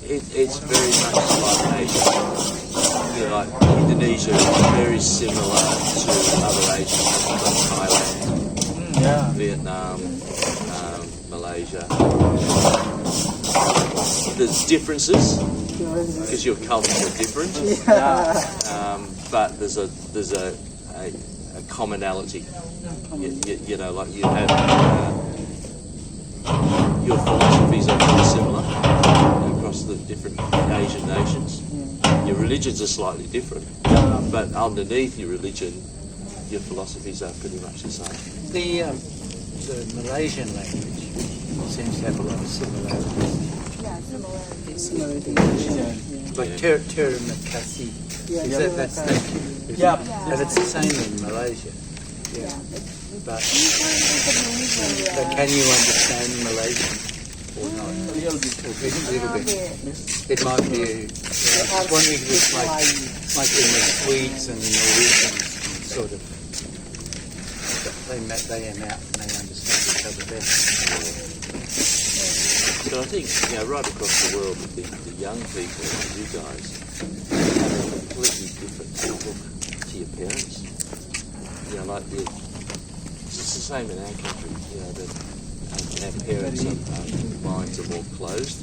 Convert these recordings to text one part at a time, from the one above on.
It's very much like Asia. You know, like Indonesia is very similar to other Asian countries like Thailand, Vietnam, Malaysia. There's differences because your cultures are different, but there's a commonality. You know, like you have your philosophies are very similar across the different Asian nations. Your religions are slightly different, but underneath your religion, your philosophies are pretty much the same. The Malaysian language seems to have a lot of similarities. Like terima kasih. That's thank you. And it's the same in Malaysia. But can you understand Malaysian or not? A little bit. It might be. I was wondering if it's like in the Swedes and the Norwegians sort of. They am out and they understand each other better. So I think, you know, right across the world, the young people, you guys, have a completely different outlook to your parents. You know, like it's the same in our country. You know, that our parents' minds are more closed,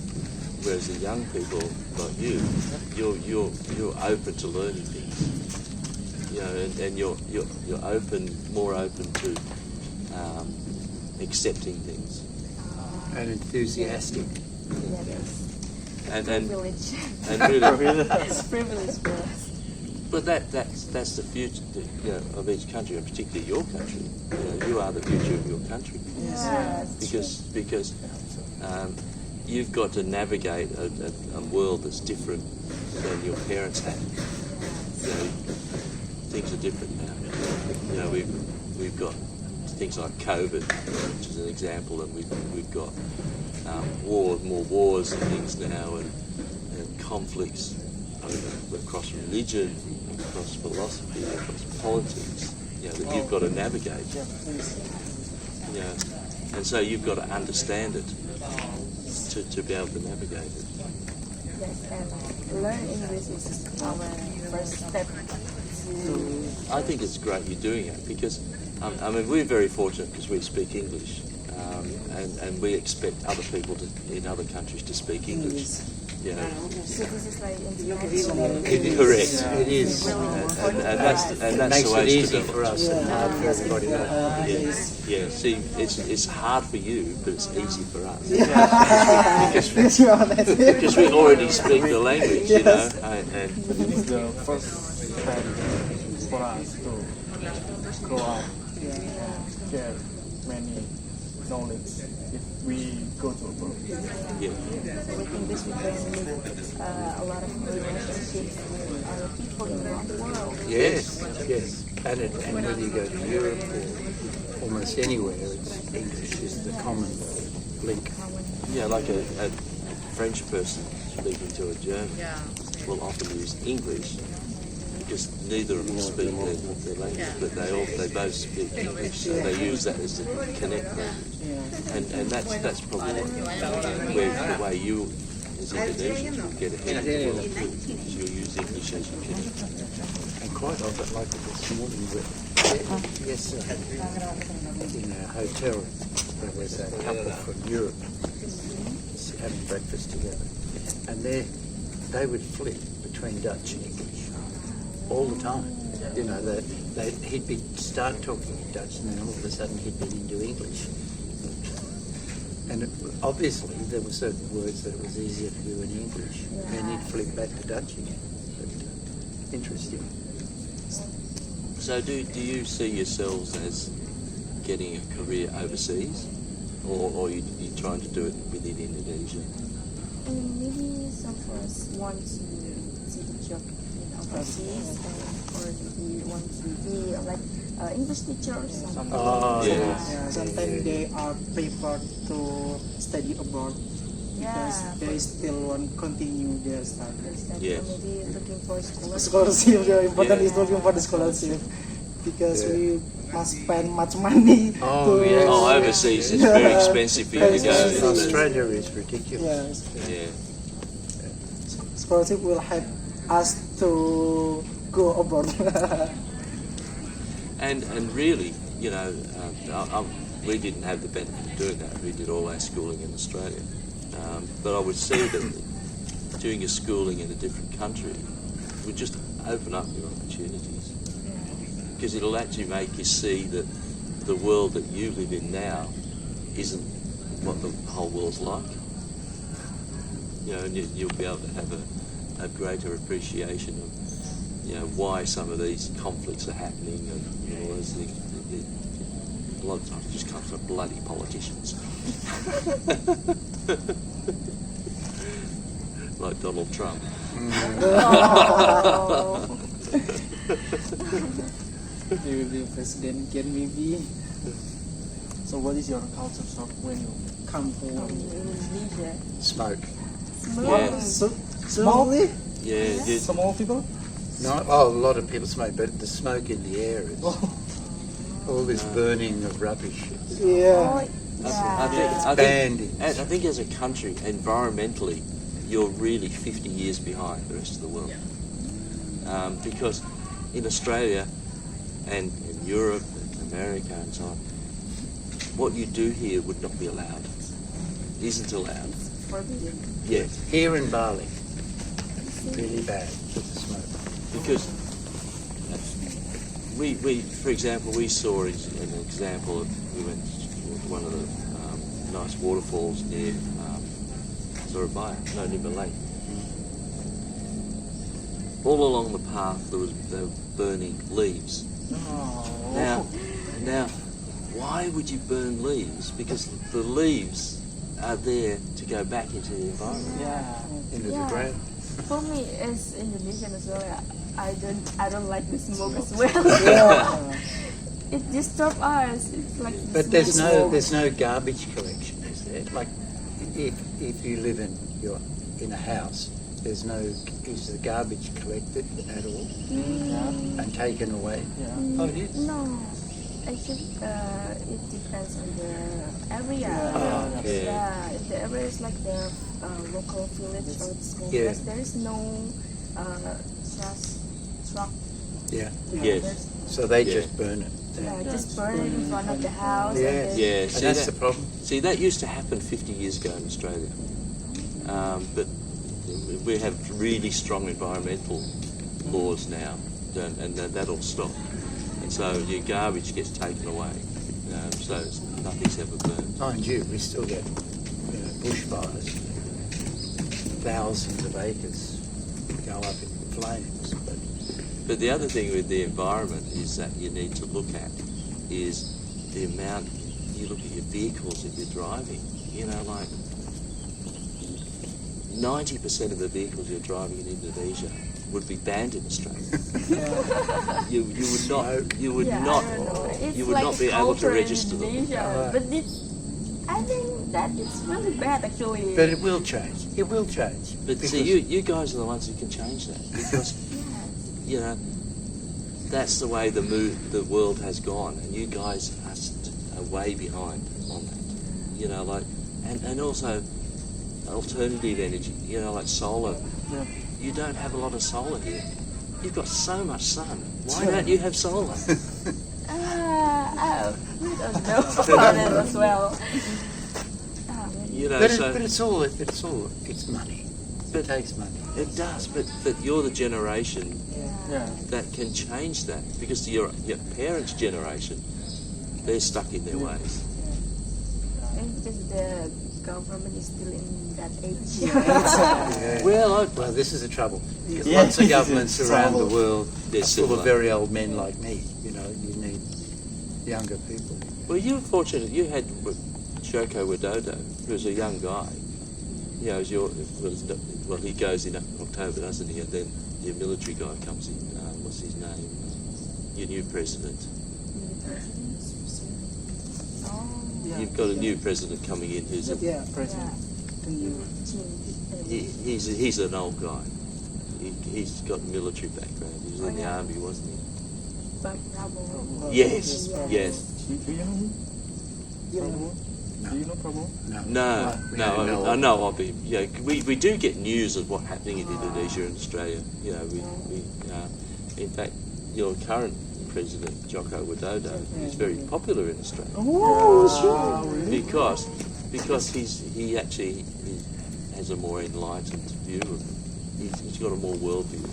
whereas the young people like you're open to learning things. You know, and you're more open to accepting things. And enthusiastic. And Privilege. really, It's privilege for us. but that's the future, you know, of each country, and particularly your country. You know, you are the future of your country. Because you've got to navigate a world that's different than your parents had. You know, things are different now. You know, we've got things like COVID, which is an example, and we've got more wars and things now, and conflicts across religion, across philosophy, across politics. You know, that you've got to navigate. You know, and so you've got to understand it to be able to navigate it. Yes, and learn English is our first step to... I think it's great you're doing it because, I mean, we're very fortunate because we speak English, and we expect other people in other countries to speak English. You know. So this is like international. Correct. It is. And that's It makes the way it it's easy for us and hard for everybody else. Yeah. See, it's hard for you, but it's easy for us. Because we already speak the language, you know. And It's the first time for us to grow up and get many knowledge if we go to abroad. yeah. So with English we can make a lot of relationships with other people around the world. Yes. And whether you go to Europe or almost anywhere, English is the common link. Yeah, like a French person speaking to a German will often use English because neither of them speak their language, but they both speak English, so they use that as the connect language. And that's probably the way you, as Indonesians, will get ahead of the world too, because you'll use English as you can. And quite often, like this morning, yesterday, in a hotel, there was a couple from Europe having breakfast together, and they would flip between Dutch and English all the time. You know, he'd start talking in Dutch, and then all of a sudden he'd be into English. And obviously there were certain words that it was easier to do in English, and he'd flip back to Dutch again. But interesting. So do you see yourselves as getting a career overseas, or you trying to do it within Indonesia? Maybe some of us want to see the job in overseas, or maybe want to be like English teacher or something. Sometimes they are prepared to study abroad because they still want to continue their studies. Yes. Or maybe looking for scholarship. Scholarship, the important is looking for the scholarship because we must spend much money to Overseas is very expensive for you to go. Australia is ridiculous. Yes. Yeah. scholarship will help us to go abroad. And really, you know, we didn't have the benefit of doing that. We did all our schooling in Australia. But I would see that doing your schooling in a different country would just open up your opportunities. Because it'll actually make you see that the world that you live in now isn't what the whole world's like. You know, and you'll be able to have a greater appreciation of, you know, why some of these conflicts are happening and, you know, all those things. A lot of times it just comes from bloody politicians. Like Donald Trump. Oh. He will be president again, maybe. So what is your culture shock when you come home? Indonesia. Smoke. Yeah. Small? Yeah, you, Small people? No, a lot of people smoke, but the smoke in the air is all this burning of rubbish. Oh, I yeah. think as a country, environmentally, you're really 50 years behind the rest of the world. Because in Australia and in Europe and America and so on, what you do here would not be allowed. Isn't allowed. Forbidden. Yeah, Here in Bali, really bad with the smoke. because we for example, we saw an example of, we went to one of the nice waterfalls near Surabaya, near Lake. All along the path they were burning leaves. Oh. Now, why would you burn leaves? Because the leaves are there to go back into the environment. Yeah. Into the Yeah. ground. For me, as Indonesian as well, I don't like the smoke as well. It disturbs us. It's like the But there's smoke. no garbage collection, is there? Like if you live in a house, is the garbage collected at all and taken away? Yeah. Oh, it is. No, actually, it depends on the area. Oh, okay. Yeah, if the area is like the local village or small Yeah. place, there is no truck. Yeah. Yes. So they Yeah. just burn it. Yeah, just burn it in front of the house. Yeah. And then, Yeah, And see that's that, the problem. see that used to happen 50 years ago in Australia, but we have really strong environmental laws now, and that'll stop. And so your garbage gets taken away, so nothing's ever burned. Mind you, we still get bushfires. Thousands of acres go up in flames. But the other thing with the environment is that you need to look at is the amount, you look at your vehicles that you're driving, you know, like 90% of the vehicles you're driving in Indonesia would be banned in Australia. You would not yeah, I don't know. It's you would like not be able to culture in register them. Indonesia, but I think that it's really bad actually. But it will change. It will change. But Because- see, you guys are the ones who can change that, because you know that's the way the world has gone, and you guys are way behind on that. You know, like and also alternative energy. You know, like solar. Yeah. You don't have a lot of solar here. You've got so much sun. Why don't you have solar? I don't know about it as well. You know, But so it's money. But- It takes money. it does. But you're the generation Yeah. that can change that, because your parents' generation, they're stuck in their ways. And because the government is still in that age. Yeah. Well, Well, this is the trouble. Because Yeah. lots of governments around the world They're are full similar. of very old men like me. You know, you need younger people. Well, you were fortunate. You had Joko Widodo, who's a young guy. You know, well, he goes in October, doesn't he? And then your military guy comes in. What's his name? Your new president. Oh, You've got a new president coming in who's Yeah. President. he's an old guy. He's got military background. He was in the army, wasn't he? but Prabowo. Yes, yes. Do you know him? Yeah. Prabowo? Do you know Prabowo? No, We no, don't know I of. know of him. Yeah, we do get news of what's happening in Indonesia and Australia. You know, in fact, your current president, Joko Widodo, is very popular in Australia Oh, sure. because he actually has a more enlightened view of it. He's got a more world view.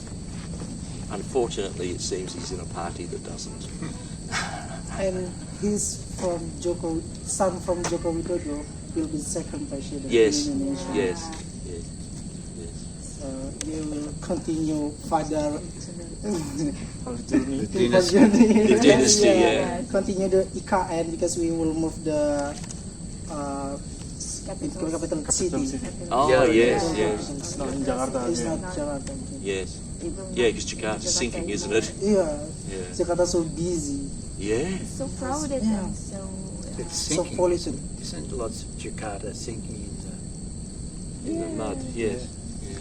Unfortunately, it seems he's in a party that doesn't. And he's son from Joko Widodo, will be second president Yes, in Indonesia. yes. So they will continue further Our journey. The dynasty, yeah. Continue the IKN because we will move the capital city. Oh, Yeah, yes, yeah. yes, It's not in Jakarta It's again. not Jakarta. yes. Yeah, because Jakarta's sinking, isn't it? Yeah, Yeah. Jakarta so busy, Yeah. So crowded Yeah. and so. It's so sinking. polluted. Isn't lots of Jakarta sinking In the mud, yes. Yeah.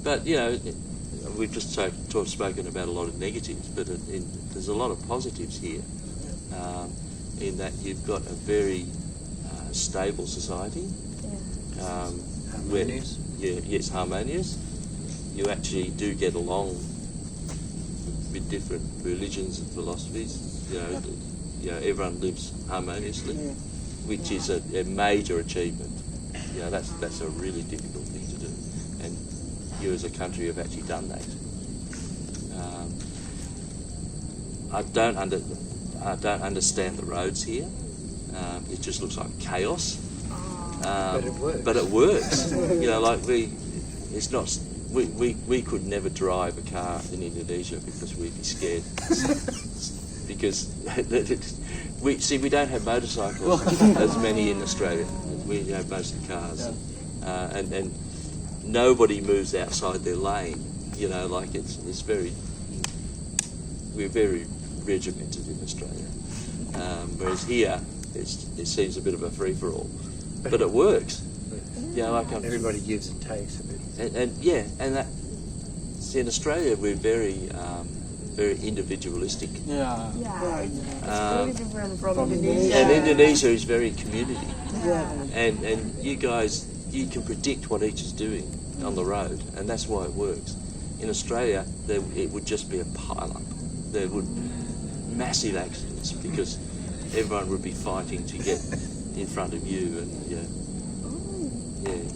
But, you know, we've just spoken about a lot of negatives, but there's a lot of positives here in that you've got a very stable society. Where, Harmonious. yes, harmonious. You actually do get along with different religions and philosophies. You know, everyone lives harmoniously, Yeah. which is a major achievement. You know, that's a really difficult thing to do, and you as a country have actually done that. I don't understand the roads here. It just looks like chaos. But it works. But it works. You know, like we could never drive a car in Indonesia because we'd be scared. Because we don't have motorcycles as many in Australia. We have most of the cars, and nobody moves outside their lane. You know, like we're very regimented in Australia, whereas here it seems a bit of a free for all, but it works. You know, like Everybody gives and takes a bit. and that. See, in Australia we're very individualistic. Yeah. Yeah, it's very different from from Indonesia. And Indonesia is very community. Yeah. And you guys, you can predict what each is doing on the road, and that's why it works. In Australia, it would just be a pile-up. There would massive accidents because everyone would be fighting to get in front of you, and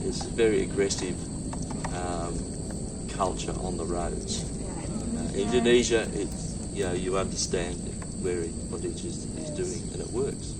it's a very aggressive culture on the roads. Indonesia, you understand what each is doing, and it works.